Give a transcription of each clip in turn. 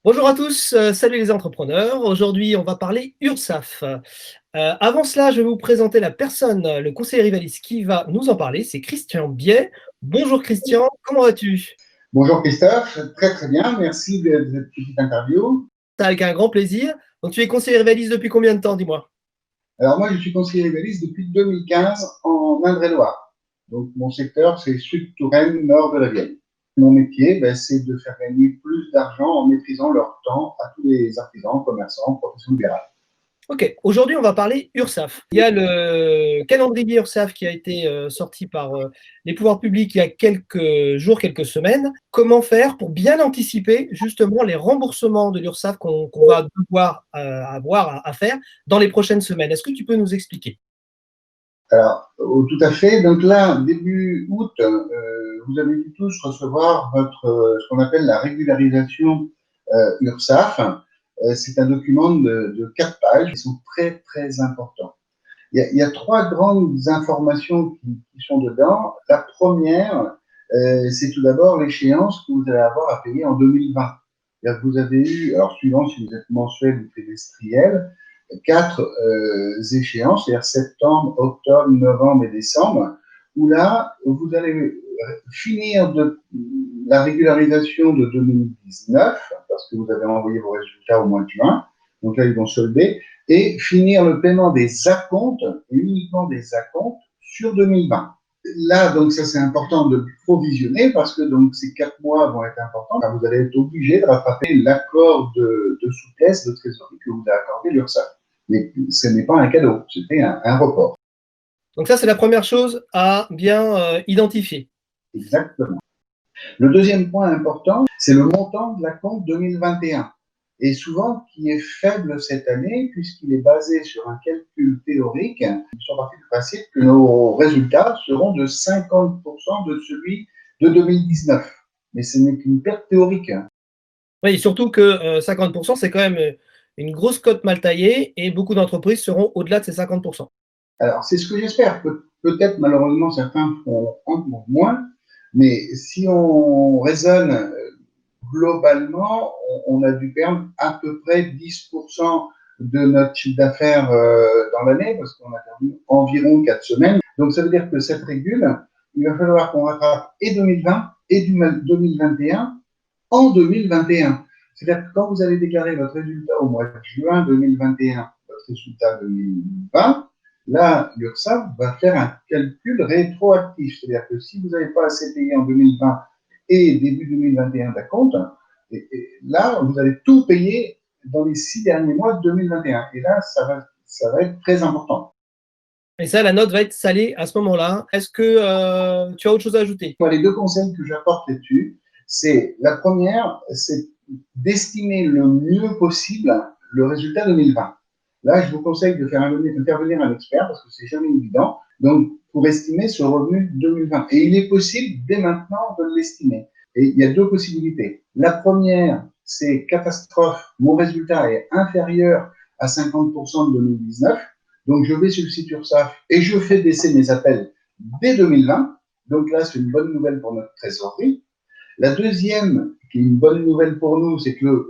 Bonjour à tous, salut les entrepreneurs. Aujourd'hui, on va parler URSSAF. Avant cela, je vais vous présenter la personne, le conseiller Rivalis qui va nous en parler, c'est Christian Biet. Bonjour Christian, comment vas-tu? Bonjour Christophe, très très bien, merci de cette petite interview. Avec un grand plaisir. Donc tu es conseiller Rivalis depuis combien de temps, dis-moi? Alors moi je suis conseiller rivaliste depuis 2015 en Indre-et-Loire. Donc mon secteur c'est Sud-Touraine, nord de la Vienne. Mon métier, c'est de faire gagner plus d'argent en maîtrisant leur temps à tous les artisans, commerçants, professions libérales. Ok, aujourd'hui on va parler URSSAF. Il y a le calendrier URSSAF qui a été sorti par les pouvoirs publics il y a quelques jours, quelques semaines. Comment faire pour bien anticiper justement les remboursements de l'URSSAF qu'on va devoir avoir à faire dans les prochaines semaines? Est-ce que tu peux nous expliquer? Alors, tout à fait. Donc là, début août, vous avez dû tous recevoir ce qu'on appelle la régularisation URSSAF. C'est un document de 4 pages qui sont très, très importants. Il y a trois grandes informations qui sont dedans. La première, c'est tout d'abord l'échéance que vous allez avoir à payer en 2020. Vous avez eu, alors suivant si vous êtes mensuel ou trimestriel, 4 échéances, c'est-à-dire septembre, octobre, novembre et décembre, où là, vous allez finir la régularisation de 2019, parce que vous avez envoyé vos résultats au mois de juin, donc là, ils vont solder, et finir le paiement des acomptes, et uniquement des acomptes, sur 2020. Là, donc ça c'est important de provisionner parce que donc ces 4 mois vont être importants. Car vous allez être obligé de rattraper l'accord de souplesse de trésorerie que vous a accordé l'URSSAF. Mais ce n'est pas un cadeau, c'était un report. Donc ça, c'est la première chose à bien identifier. Exactement. Le deuxième point important, c'est le montant de l'acompte 2021. Et souvent qui est faible cette année, puisqu'il est basé sur un calcul théorique. Ils sont partis du principe que nos résultats seront de 50% de celui de 2019. Mais ce n'est qu'une perte théorique. Oui, surtout que 50%, c'est quand même une grosse cote mal taillée et beaucoup d'entreprises seront au-delà de ces 50%. Alors, c'est ce que j'espère. Peut-être, malheureusement, certains feront encore moins. Mais si on raisonne globalement, on a dû perdre à peu près 10% de notre chiffre d'affaires dans l'année, parce qu'on a perdu environ 4 semaines. Donc, ça veut dire que cette régule, il va falloir qu'on rattrape et 2020 et 2021 en 2021. C'est-à-dire que quand vous allez déclarer votre résultat au mois de juin 2021, votre résultat 2020, là, l'URSSAF va faire un calcul rétroactif. C'est-à-dire que si vous n'avez pas assez payé en 2020 et début 2021 d'acompte, et là, vous allez tout payer dans les 6 derniers mois de 2021. Et là, ça va être très important. Et ça, la note va être salée à ce moment-là. Est-ce que tu as autre chose à ajouter? Moi, les deux conseils que j'apporte là-dessus, c'est la première, c'est d'estimer le mieux possible le résultat 2020. Là, je vous conseille de faire intervenir un expert parce que c'est jamais évident. Donc, pour estimer ce revenu 2020. Et il est possible dès maintenant de l'estimer. Et il y a deux possibilités. La première, c'est catastrophe. Mon résultat est inférieur à 50% de 2019. Donc, je vais sur le site URSSAF et je fais baisser mes appels dès 2020. Donc là, c'est une bonne nouvelle pour notre trésorerie. La deuxième, qui est une bonne nouvelle pour nous, c'est que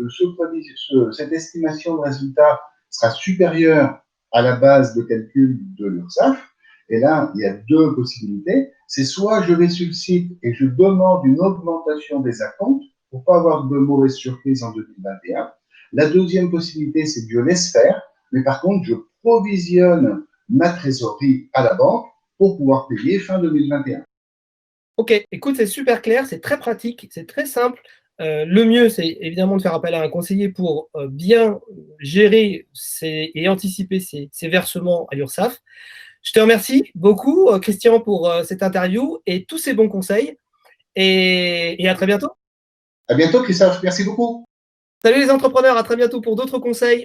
cette estimation de résultat sera supérieure à la base de calcul de l'URSSAF. Et là, il y a deux possibilités. C'est soit je vais sur le site et je demande une augmentation des acomptes pour ne pas avoir de mauvaises surprises en 2021. La deuxième possibilité, c'est que je laisse faire, mais par contre, je provisionne ma trésorerie à la banque pour pouvoir payer fin 2021. Ok, écoute, c'est super clair, c'est très pratique, c'est très simple. Le mieux, c'est évidemment de faire appel à un conseiller pour bien gérer et anticiper ces versements à l'URSSAF. Je te remercie beaucoup, Christian, pour cette interview et tous ces bons conseils. Et à très bientôt. À bientôt, Christophe. Merci beaucoup. Salut les entrepreneurs, à très bientôt pour d'autres conseils.